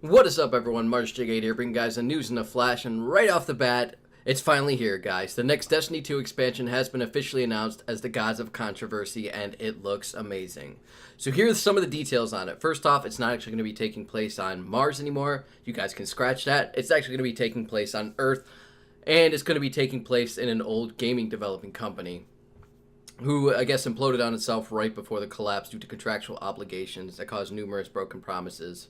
What is up, everyone? MarsJig8 here, bringing guys the news in a flash, and right off the bat, it's finally here, guys. The next Destiny 2 expansion has been officially announced as the Gods of Controversy, and it looks amazing. So here's some of the details on it. First off, it's not actually going to be taking place on Mars anymore. You guys can scratch that. It's actually going to be taking place on Earth, and it's going to be taking place in an old gaming developing company who, I guess, imploded on itself right before the collapse due to contractual obligations that caused numerous broken promises,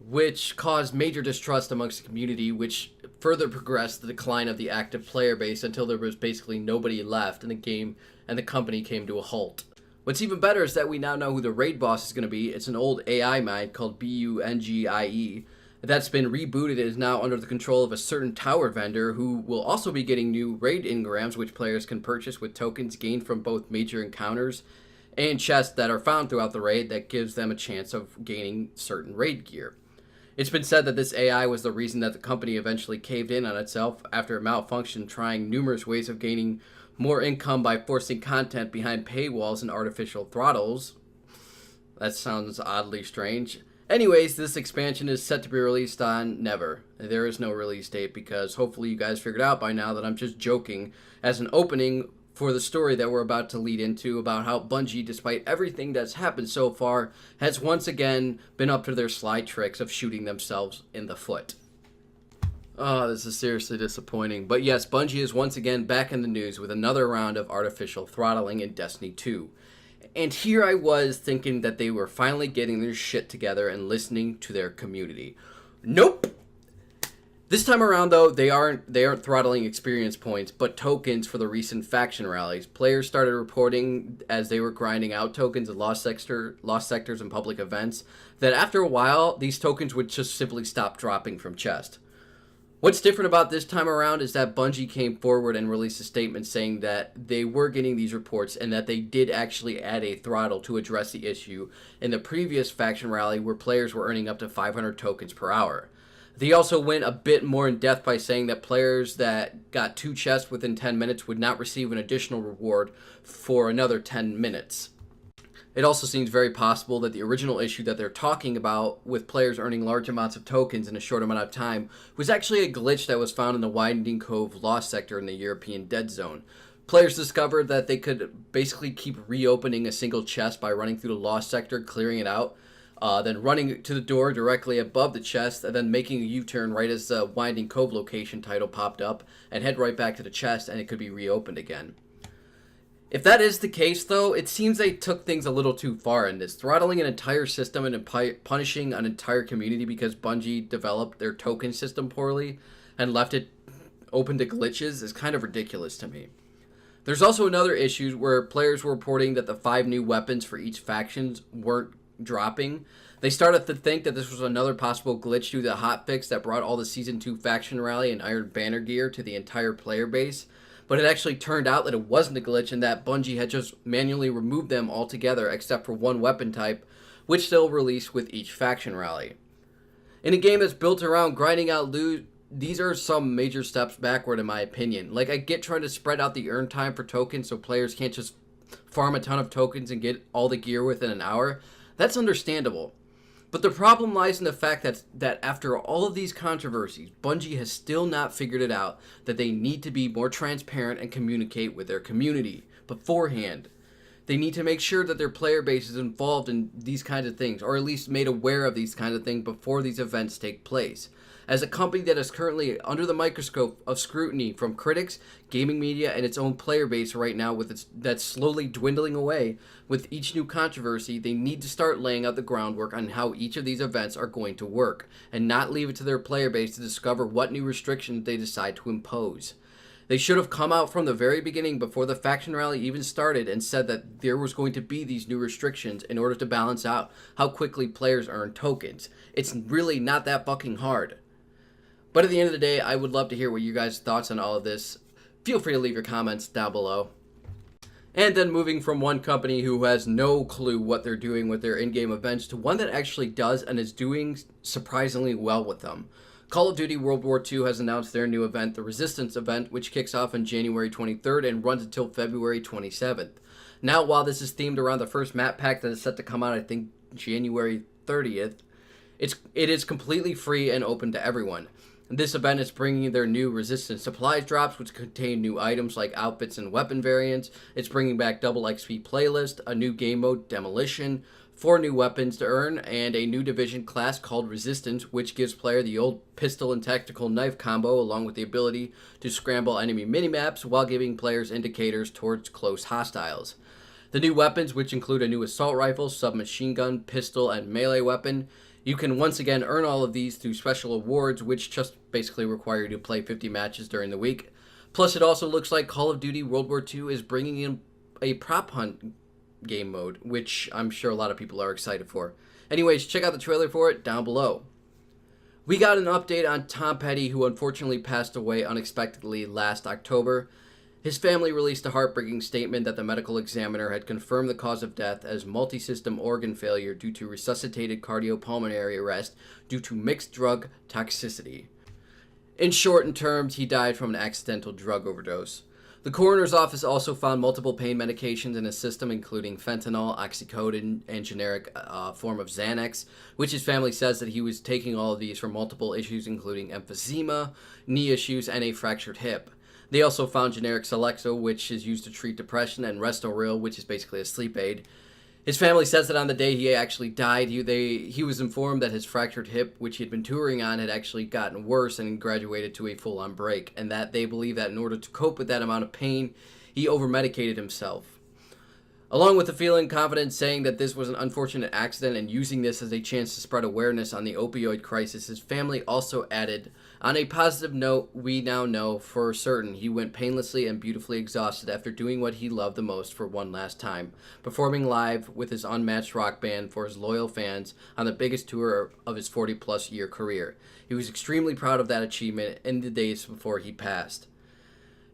which caused major distrust amongst the community, which further progressed the decline of the active player base until there was basically nobody left in the game and the company came to a halt. What's even better is that we now know who the raid boss is going to be. It's an old AI mind called Bungie that's been rebooted and is now under the control of a certain tower vendor who will also be getting new raid engrams, which players can purchase with tokens gained from both major encounters and chests that are found throughout the raid that gives them a chance of gaining certain raid gear. It's been said that this AI was the reason that the company eventually caved in on itself after it malfunctioned, trying numerous ways of gaining more income by forcing content behind paywalls and artificial throttles. That sounds oddly strange. Anyways, this expansion is set to be released on Never. There is no release date because hopefully you guys figured out by now that I'm just joking as an opening for the story that we're about to lead into about how Bungie, despite everything that's happened so far, has once again been up to their sly tricks of shooting themselves in the foot. Oh, this is seriously disappointing. But yes, Bungie is once again back in the news with another round of artificial throttling in Destiny 2. And here I was thinking that they were finally getting their shit together and listening to their community. Nope! This time around, though, they aren't throttling experience points, but tokens for the recent faction rallies. Players started reporting as they were grinding out tokens in lost sectors and public events that after a while, these tokens would just simply stop dropping from chest. What's different about this time around is that Bungie came forward and released a statement saying that they were getting these reports and that they did actually add a throttle to address the issue in the previous faction rally where players were earning up to 500 tokens per hour. They also went a bit more in depth by saying that players that got 2 chests within 10 minutes would not receive an additional reward for another 10 minutes. It also seems very possible that the original issue that they're talking about with players earning large amounts of tokens in a short amount of time was actually a glitch that was found in the Winding Cove Lost sector in the European Dead Zone. Players discovered that they could basically keep reopening a single chest by running through the Lost sector, clearing it out, then running to the door directly above the chest, and then making a U-turn right as the Winding Cove location title popped up, and head right back to the chest, and it could be reopened again. If that is the case, though, it seems they took things a little too far in this. Throttling an entire system and punishing an entire community because Bungie developed their token system poorly and left it open to glitches is kind of ridiculous to me. There's also another issue where players were reporting that the 5 new weapons for each faction weren't dropping. They started to think that this was another possible glitch due to the hotfix that brought all the Season 2 faction rally and Iron Banner gear to the entire player base. But it actually turned out that it wasn't a glitch and that Bungie had just manually removed them altogether except for one weapon type, which they'll release with each faction rally. In a game that's built around grinding out loot, these are some major steps backward in my opinion. Like, I get trying to spread out the earn time for tokens so players can't just farm a ton of tokens and get all the gear within an hour. That's understandable. But the problem lies in the fact that after all of these controversies, Bungie has still not figured it out that they need to be more transparent and communicate with their community beforehand. They need to make sure that their player base is involved in these kinds of things, or at least made aware of these kinds of things before these events take place. As a company that is currently under the microscope of scrutiny from critics, gaming media, and its own player base right now that's slowly dwindling away with each new controversy, they need to start laying out the groundwork on how each of these events are going to work, and not leave it to their player base to discover what new restrictions they decide to impose. They should have come out from the very beginning before the faction rally even started and said that there was going to be these new restrictions in order to balance out how quickly players earn tokens. It's really not that fucking hard. But at the end of the day, I would love to hear what you guys' thoughts on all of this. Feel free to leave your comments down below. And then moving from one company who has no clue what they're doing with their in-game events to one that actually does and is doing surprisingly well with them. Call of Duty World War II has announced their new event, the Resistance event, which kicks off on January 23rd and runs until February 27th. Now, while this is themed around the first map pack that is set to come out, I think, January 30th, It is completely free and open to everyone. This event is bringing their new resistance supplies drops, which contain new items like outfits and weapon variants. It's bringing back double XP playlist, a new game mode, Demolition, 4 new weapons to earn, and a new division class called Resistance, which gives player the old pistol and tactical knife combo, along with the ability to scramble enemy minimaps while giving players indicators towards close hostiles. The new weapons, which include a new assault rifle, submachine gun, pistol, and melee weapon. You can once again earn all of these through special awards, which just basically require you to play 50 matches during the week. Plus, it also looks like Call of Duty World War II is bringing in a prop hunt game mode, which I'm sure a lot of people are excited for. Anyways, check out the trailer for it down below. We got an update on Tom Petty, who unfortunately passed away unexpectedly last October. His family released a heartbreaking statement that the medical examiner had confirmed the cause of death as multi-system organ failure due to resuscitated cardiopulmonary arrest due to mixed drug toxicity. In short terms, he died from an accidental drug overdose. The coroner's office also found multiple pain medications in his system, including fentanyl, oxycodone, and generic form of Xanax, which his family says that he was taking all of these for multiple issues, including emphysema, knee issues, and a fractured hip. They also found generic Celexa, which is used to treat depression, and Restoril, which is basically a sleep aid. His family says that on the day he actually died, he was informed that his fractured hip, which he had been touring on, had actually gotten worse and graduated to a full-on break, and that they believe that in order to cope with that amount of pain, he over-medicated himself. Along with the feeling confident saying that this was an unfortunate accident and using this as a chance to spread awareness on the opioid crisis, his family also added, on a positive note, we now know for certain he went painlessly and beautifully exhausted after doing what he loved the most for one last time, performing live with his unmatched rock band for his loyal fans on the biggest tour of his 40-plus year career. He was extremely proud of that achievement in the days before he passed.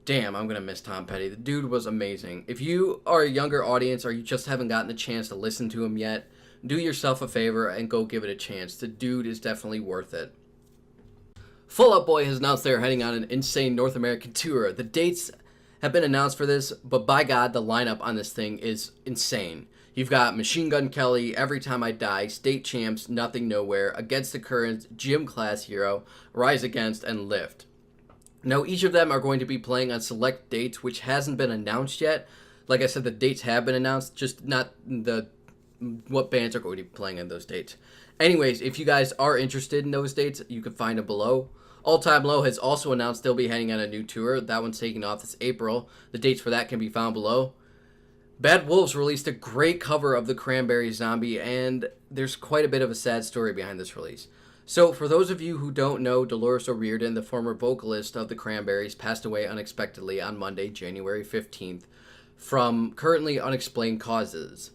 Damn, I'm going to miss Tom Petty. The dude was amazing. If you are a younger audience or you just haven't gotten the chance to listen to him yet, do yourself a favor and go give it a chance. The dude is definitely worth it. Fall Out Boy has announced they are heading on an insane North American tour. The dates have been announced for this, but by God, the lineup on this thing is insane. You've got Machine Gun Kelly, Every Time I Die, State Champs, Nothing Nowhere, Against the Current, Gym Class Hero, Rise Against, and Lift. Now, each of them are going to be playing on select dates, which hasn't been announced yet. Like I said, the dates have been announced, just not what bands are going to be playing on those dates. Anyways, if you guys are interested in those dates, you can find them below. All Time Low has also announced they'll be heading on a new tour. That one's taking off this April. The dates for that can be found below. Bad Wolves released a great cover of the Cranberries Zombie, and there's quite a bit of a sad story behind this release. So, for those of you who don't know, Dolores O'Riordan, the former vocalist of the Cranberries, passed away unexpectedly on Monday, January 15th, from currently unexplained causes.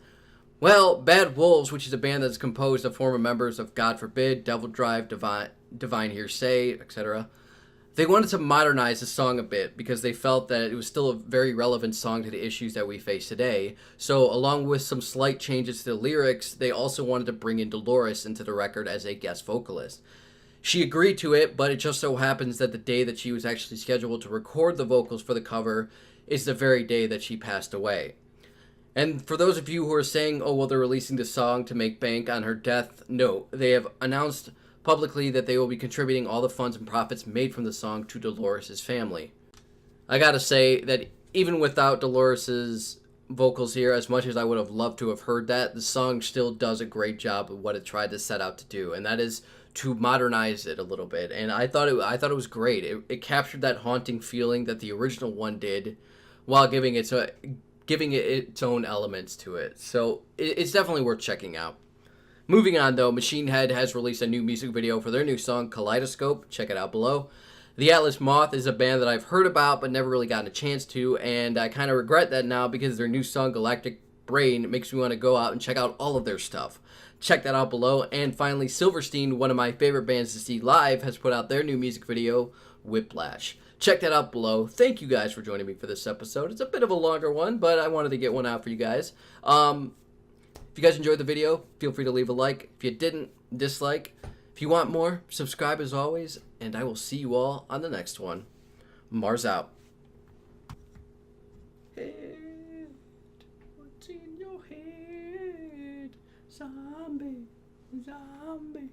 Well, Bad Wolves, which is a band that's composed of former members of God Forbid, Devil Drive, Divine Hearsay, etc., they wanted to modernize the song a bit because they felt that it was still a very relevant song to the issues that we face today. So, along with some slight changes to the lyrics, they also wanted to bring in Dolores into the record as a guest vocalist. She agreed to it, but it just so happens that the day that she was actually scheduled to record the vocals for the cover is the very day that she passed away. And for those of you who are saying, oh, well, they're releasing the song to make bank on her death, no, they have announced publicly that they will be contributing all the funds and profits made from the song to Dolores' family. I gotta say that even without Dolores' vocals here, as much as I would have loved to have heard that, the song still does a great job of what it tried to set out to do, and that is to modernize it a little bit. And I thought it was great. It captured that haunting feeling that the original one did, while giving it its own elements to it. So it's definitely worth checking out. Moving on, though, Machine Head has released a new music video for their new song, Kaleidoscope. Check it out below. The Atlas Moth is a band that I've heard about but never really gotten a chance to, and I kind of regret that now because their new song, Galactic Brain, makes me want to go out and check out all of their stuff. Check that out below. And finally, Silverstein, one of my favorite bands to see live, has put out their new music video, Whiplash. Check that out below. Thank you guys for joining me for this episode. It's a bit of a longer one, but I wanted to get one out for you guys. If you guys enjoyed the video, feel free to leave a like. If you didn't, dislike. If you want more, subscribe as always, and I will see you all on the next one. Mars out. Head, what's in your head? Zombie, zombie.